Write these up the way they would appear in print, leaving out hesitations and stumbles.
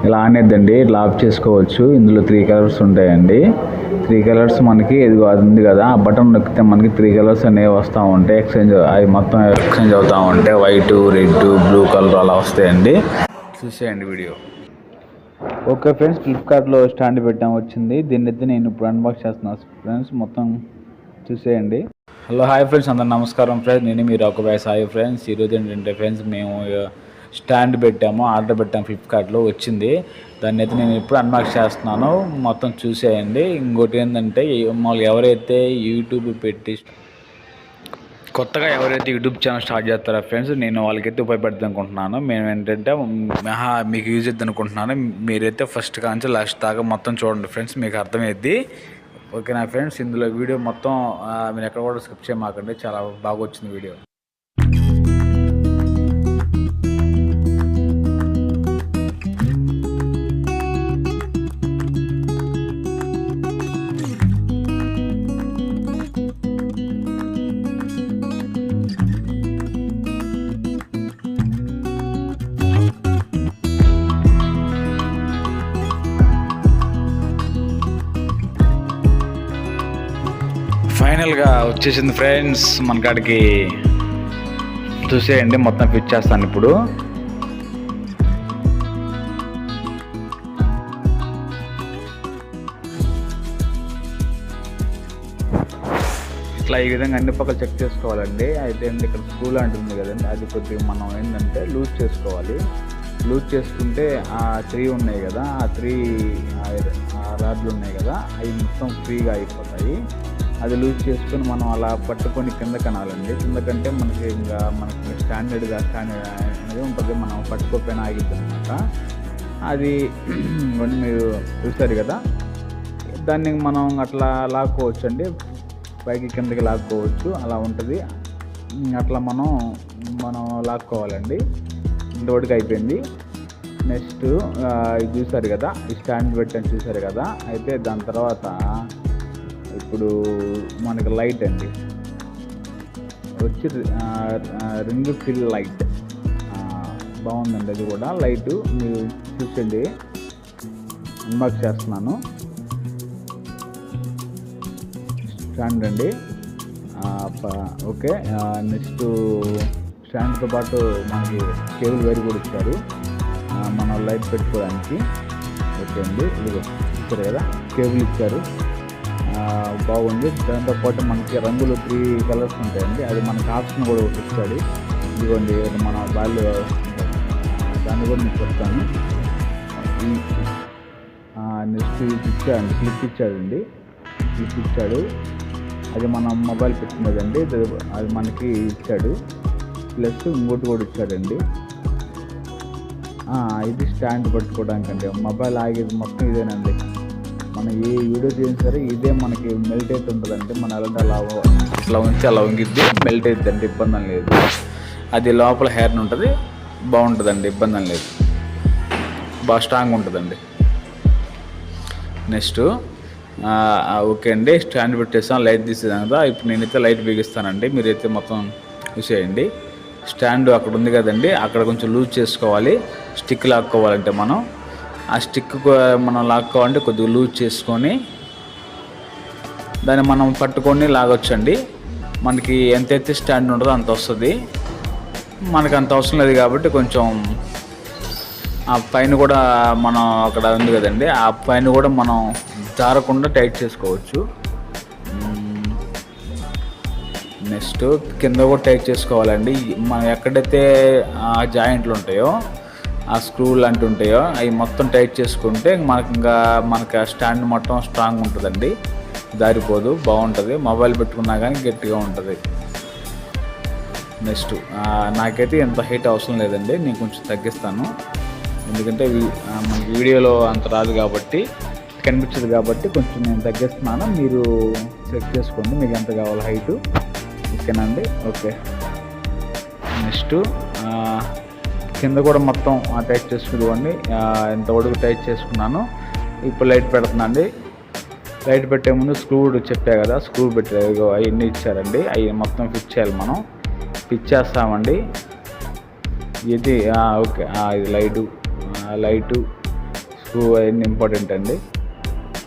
ఇలా అనేద్దండి, ఇట్లా ఆఫ్ చేసుకోవచ్చు. ఇందులో 3 కలర్స్ ఉంటాయండి. 3 కలర్స్ మనకి ఇదిగో అది ఉంది కదా, ఆ బటన్ నొక్కితే మనకి 3 కలర్స్ అనేవి వస్తూ ఉంటాయి. అవి మొత్తం ఎక్స్చేంజ్ అవుతూ ఉంటాయి. వైట్, రెడ్, బ్లూ కలర్ అలా వస్తాయండి. చూసేయండి వీడియో. ఓకే ఫ్రెండ్స్, ఫ్లిప్కార్ట్లో స్టాండ్ పెట్టాం, వచ్చింది. దీన్ని అయితే నేను ఇప్పుడు అన్బాక్స్ చేస్తున్నాను ఫ్రెండ్స్, మొత్తం చూసేయండి. హలో హాయ్ ఫ్రెండ్స్, అందరు నమస్కారం ఫ్రెండ్స్. నేను మీరు ఒక సాయి ఫ్రెండ్స్. ఈరోజు ఏంటంటే ఫ్రెండ్స్, మేము స్టాండ్ పెట్టాము, ఆర్డర్ పెట్టాము, ఫ్లిప్కార్ట్లో వచ్చింది. దాన్ని అయితే నేను ఇప్పుడు అన్బాక్స్ చేస్తున్నాను, మొత్తం చూసేయండి. ఇంకోటి ఏంటంటే, మళ్ళీ ఎవరైతే యూట్యూబ్ పెట్టి కొత్తగా యూట్యూబ్ ఛానల్ స్టార్ట్ చేస్తారో ఫ్రెండ్స్, నేను వాళ్ళకైతే ఉపయోగపడుతుంది అనుకుంటున్నాను. మేము ఏంటంటే మీకు యూజ్ అవుతుంది అనుకుంటున్నాను. మీరైతే ఫస్ట్ కాంచి లాస్ట్ దాకా మొత్తం చూడండి ఫ్రెండ్స్, మీకు అర్థమైద్ది. ఓకేనా ఫ్రెండ్స్, ఇందులో వీడియో మొత్తం మీరు ఎక్కడ కూడా స్కిప్ చేయమాకండి, చాలా బాగా వచ్చింది వీడియో. ఫైనల్గా వచ్చేసింది ఫ్రెండ్స్ మన కాడికి. చూసేయండి, మొత్తం ఫిట్ చేస్తాను ఇప్పుడు. ఇట్లా ఈ విధంగా అన్ని పక్కలు చెక్ చేసుకోవాలండి. అయితే ఇక్కడ స్క్రూ లాంటిది కదండి, అది కొద్దిగా మనం ఏంటంటే లూజ్ చేసుకోవాలి. లూజ్ చేసుకుంటే ఆ 3 ఉన్నాయి కదా, ఆ 3 రాడ్లు ఉన్నాయి కదా, అవి మొత్తం ఫ్రీగా అయిపోతాయి. అది లూజ్ చేసుకొని మనం అలా పట్టుకొని కింద కనాలండి. కిందకంటే మనకి స్టాండర్డ్గా అనేది ఉంటుంది, మనం పట్టుకోపోయినా ఆగిద్ది అనమాట. అది మీరు చూస్తారు కదా, దాన్ని మనం అట్లా లాక్కోవచ్చు అండి, పైకి కిందకి లాక్కోవచ్చు, అలా ఉంటుంది. అట్లా మనం లాక్కోవాలండి. ఇంతవరకు అయిపోయింది. నెక్స్ట్ ఇది చూసారు కదా, ఈ స్టాండ్ పెట్టని చూసారు కదా. అయితే దాని తర్వాత ఇప్పుడు మనకి లైట్ అండి వచ్చి రింగ్ ఫిల్ లైట్ బాగుందండి. అది కూడా లైటు మీరు చూసండి, అన్బాక్స్ చేస్తున్నాను. స్టాండ్ అండి. ఓకే, నెక్స్ట్ స్టాండ్తో పాటు మనకి కేబుల్ వైర్ కూడా ఇచ్చారు, మనం లైట్ పెట్టుకోవడానికి. ఓకే అండి, ఇదిగో ఇచ్చారు కదా, కేబుల్ ఇచ్చారు, బాగుంది. దాంతోపాటు మనకి రంగులు 3 కలర్స్ ఉంటాయండి, అది మనకి ఆప్షన్ కూడా ఒకటి ఇచ్చాడు. ఇదిగోండి, మన వాళ్ళు దాన్ని కూడా నేను చెప్తాను. నెక్స్ట్ ఇది ఇచ్చాడు, క్లిప్ ఇచ్చాడండి, క్లిప్ ఇచ్చాడు. అది మనం మొబైల్ పెట్టుకున్నదండి, అది మనకి ఇచ్చాడు. ప్లస్ ఇంకోటి కూడా ఇచ్చాడండి. ఇది స్టాండ్ పట్టుకోవడానికి అండి. మొబైల్ ఆగేది మొత్తం ఇదేనండి. మనం ఏ వీడియో చేసినా సరే ఇదే మనకి మెల్ట్ అయితే ఉంటుందంటే, మన అలా ఉంచి అలా వంగిద్ది, మెల్ట్ అవుతుందండి, ఇబ్బంది లేదు. అది లోపల హెయిర్ ఉంటుంది, బాగుంటుందండి, ఇబ్బంది లేదు, బాగా స్ట్రాంగ్ ఉంటుందండి. నెక్స్ట్ ఓకే అండి, స్టాండ్ పెట్టేస్తాను, లైట్ తీసేదాం కదా. ఇప్పుడు నేనైతే లైట్ బిగిస్తానండి, మీరైతే మొత్తం చూసేయండి. స్టాండ్ అక్కడ ఉంది కదండి, అక్కడ కొంచెం లూజ్ చేసుకోవాలి. స్టిక్ లాక్కోవాలంటే ఆ స్టిక్ మనం లాక్కోవాలంటే కొద్దిగా లూజ్ చేసుకొని దాన్ని మనం పట్టుకొని లాగొచ్చండి. మనకి ఎంతైతే స్టాండ్ ఉంటుందో అంత వస్తుంది. మనకు అంత అవసరం లేదు కాబట్టి కొంచెం ఆ పైన కూడా మనం అక్కడ ఉంది కదండి, ఆ పైన కూడా మనం జారకుండా టైట్ చేసుకోవచ్చు. నెక్స్ట్ కింద కూడా టైట్ చేసుకోవాలండి. మనం ఎక్కడైతే జాయింట్లు ఉంటాయో, ఆ స్క్రూ లాంటివి ఉంటాయో, అవి మొత్తం టైట్ చేసుకుంటే మనకి ఆ స్టాండ్ మొత్తం స్ట్రాంగ్ ఉంటుందండి, దారిపోదు, బాగుంటుంది. మొబైల్ పెట్టుకున్నా కానీ గట్టిగా ఉంటుంది. నెక్స్ట్ నాకైతే ఎంత హైట్ అవసరం లేదండి, నేను కొంచెం తగ్గిస్తాను. ఎందుకంటే మనకి వీడియోలో అంత రాదు కాబట్టి, కనిపించదు కాబట్టి కొంచెం నేను తగ్గిస్తున్నాను. మీరు చెక్ చేసుకోండి మీకు ఎంత కావాలి హైటు. ఓకేనండి. ఓకే, నెక్స్ట్ కింద కూడా మొత్తం టైట్ చేసుకుని ఎంతవరకు టైట్ చేసుకున్నాను. ఇప్పుడు లైట్ పెడుతున్నాండి. లైట్ పెట్టే ముందు స్క్రూ చెప్పా కదా, స్క్రూ పెట్టారు, అవన్నీ ఇచ్చారండి, అవి మొత్తం ఫిట్ చేయాలి. మనం ఫిట్ చేస్తామండి. ఇది ఓకే, ఇది లైటు స్క్రూ అవన్నీ ఇంపార్టెంట్ అండి,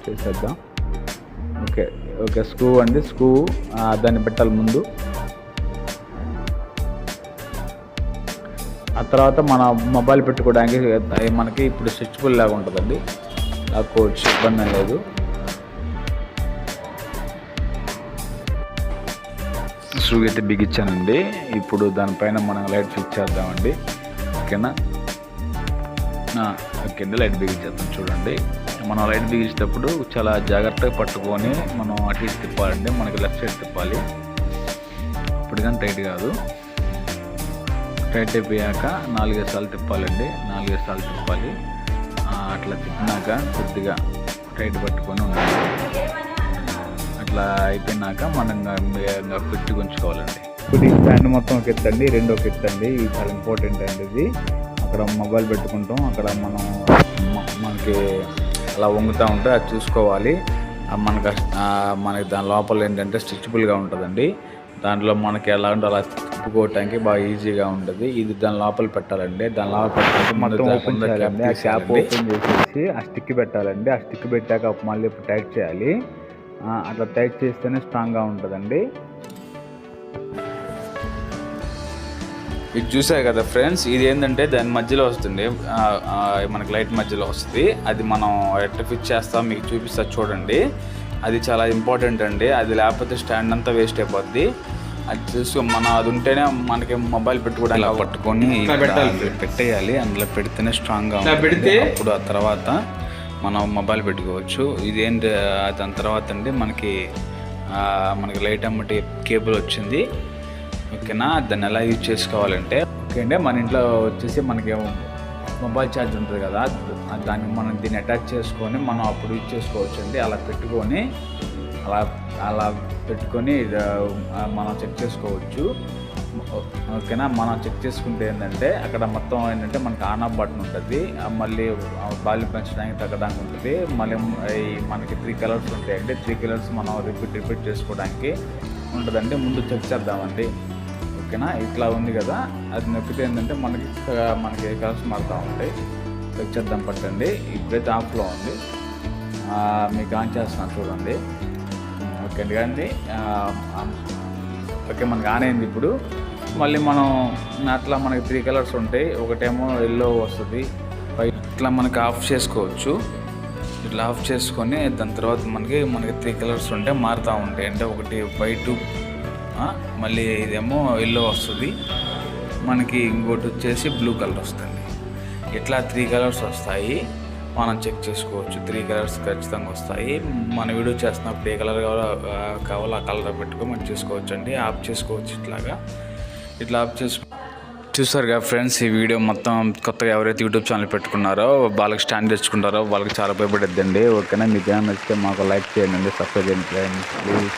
చేసేద్దాం. ఓకే ఓకే, స్క్రూ అండి, స్క్రూ దాన్ని పెట్టాలి ముందు. ఆ తర్వాత మన మొబైల్ పెట్టుకోవడానికి మనకి ఇప్పుడు స్ట్రెచబుల్ లాగా ఉంటుందండి, లాక్కోవచ్చు, ఇబ్బంది లేదు. స్క్రూ అయితే బిగించానండి. ఇప్పుడు దానిపైన మనం లైట్ ఫిక్స్ చేద్దామండి. ఓకేనా, ఓకే అండి, లైట్ బిగించేద్దాం. చూడండి, మనం లైట్ బిగించేటప్పుడు చాలా జాగ్రత్తగా పట్టుకొని మనం అటు ఇటు తిప్పాలండి. మనకి లెఫ్ట్ సైడ్ తిప్పాలి, ఇప్పుడు కానీ టైట్ కాదు. టైట్ అయిపోయాక 4-5 సార్లు తిప్పాలండి, 4-5 సార్లు తిప్పాలి. అట్లా తిప్పినాక కొద్దిగా టైట్ పట్టుకొని ఉండాలి. అట్లా అయిపోయినాక మనం పెట్టి ఉంచుకోవాలండి. ఇప్పుడు ఈ స్టాండ్ మొత్తం ఒక ఎత్తండి, రెండో ఒక ఎత్తండి. ఇది చాలా ఇంపార్టెంట్ అండి. ఇది అక్కడ మొబైల్ పెట్టుకుంటాం, అక్కడ మనకి అలా వంగుతూ ఉంటే అది చూసుకోవాలి. మనకి దాని లోపల ఏంటంటే స్ట్రెచబుల్గా ఉంటుందండి. దాంట్లో మనకి ఎలా ఉంటే అలా తిప్పుకోవటానికి బాగా ఈజీగా ఉంటుంది. ఇది దాని లోపల పెట్టాలండి. దాని లోపల పెట్టాలంటే మొత్తం ఓపెన్ చేయాలండి. ఆ క్యాప్ ఓపెన్ చేసేసి ఆ స్టిక్ పెట్టాలండి. ఆ స్టిక్ పెట్టాక మళ్ళీ టైట్ చేయాలి. అట్లా టైట్ చేస్తేనే స్ట్రాంగ్గా ఉంటుందండి. ఇది చూసారు కదా ఫ్రెండ్స్, ఇది ఏంటంటే దాని మధ్యలో వస్తుంది, మనకి లైట్ మధ్యలో వస్తుంది. అది మనం ఎట్లా ఫిక్స్ చేస్తాం మీకు చూపిస్తా చూడండి. అది చాలా ఇంపార్టెంట్ అండి. అది లేకపోతే స్టాండ్ అంతా వేస్ట్ అయిపోద్ది. అది చూసి అది ఉంటేనే మనకి మొబైల్ పెట్టుకోవడానికి పట్టుకొని పెట్టేయాలి. అందులో పెడితేనే స్ట్రాంగ్గా ఉంటుంది. అప్పుడు ఆ తర్వాత మనం మొబైల్ పెట్టుకోవచ్చు. ఇదేంటి దాని తర్వాత అండి మనకి లైట్ అమ్మటి కేబుల్ వచ్చింది. ఓకేనా, దాన్ని ఎలా యూజ్ చేసుకోవాలంటే, ఓకే అండి, మన ఇంట్లో వచ్చేసి మనకి మొబైల్ ఛార్జ్ ఉంటుంది కదా, దాన్ని మనం దీన్ని అటాచ్ చేసుకొని మనం అప్పుడు యూజ్ చేసుకోవచ్చు అండి. అలా పెట్టుకొని అలా పెట్టుకొని మనం చెక్ చేసుకోవచ్చు. ఓకేనా, మనం చెక్ చేసుకుంటే ఏంటంటే అక్కడ మొత్తం ఏంటంటే మనకి ఆన్ ఆఫ్ బటన్ ఉంటుంది, మళ్ళీ బాల్ని పెంచడానికి తగ్గడానికి ఉంటుంది. మళ్ళీ మనకి 3 కలర్స్ ఉంటాయండి. 3 కలర్స్ మనం రిపీట్ చేసుకోవడానికి ఉంటుందండి. ముందు చెక్ చేద్దామండి. ఓకేనా, ఇట్లా ఉంది కదా, అది నొక్కితే ఏంటంటే మనకి కలర్స్ మారుతూ ఉంటాయి. చెక్ చేద్దాం, పట్టండి. ఇప్పుడైతే ఆఫ్లో ఉంది, మీకు ఆన్ చేస్తున్నాను చూడండి. ఓకే అండి, కానీ ఓకే మనకి ఆన్ అయింది. ఇప్పుడు మళ్ళీ మనం అట్లా మనకి 3 కలర్స్ ఉంటాయి. ఒకటేమో ఎల్లో వస్తుంది, ఇట్లా మనకి ఆఫ్ చేసుకోవచ్చు. ఇట్లా ఆఫ్ చేసుకొని దాని తర్వాత మనకి 3 కలర్స్ ఉంటే మారుతూ ఉంటాయి. అంటే ఒకటి వైట్, మళ్ళీ ఇదేమో ఎల్లో వస్తుంది, మనకి ఇంకోటి వచ్చేసి బ్లూ కలర్ వస్తుంది. ఇట్లా 3 కలర్స్ వస్తాయి. మనం చెక్ చేసుకోవచ్చు. 3 కలర్స్ ఖచ్చితంగా వస్తాయి. మన వీడియో చేస్తున్నప్పుడు ఏ కలర్ కావాలో ఆ కలర్ పెట్టుకొని మనం చేసుకోవచ్చు అండి. ఆఫ్ చేసుకోవచ్చు. ఇట్లా ఆఫ్ చూసారుగా ఫ్రెండ్స్, ఈ వీడియో మొత్తం కొత్తగా ఎవరైతే యూట్యూబ్ ఛానల్ పెట్టుకున్నారో వాళ్ళకి స్టాండ్ తెచ్చుకుంటారో వాళ్ళకి చాలా ఉపయోగపడుద్దండి. ఓకేనా, మీకు ఏమైనా నచ్చితే మాకు లైక్ చేయండి, సబ్స్క్రైబ్ చేయండి ప్లీజ్.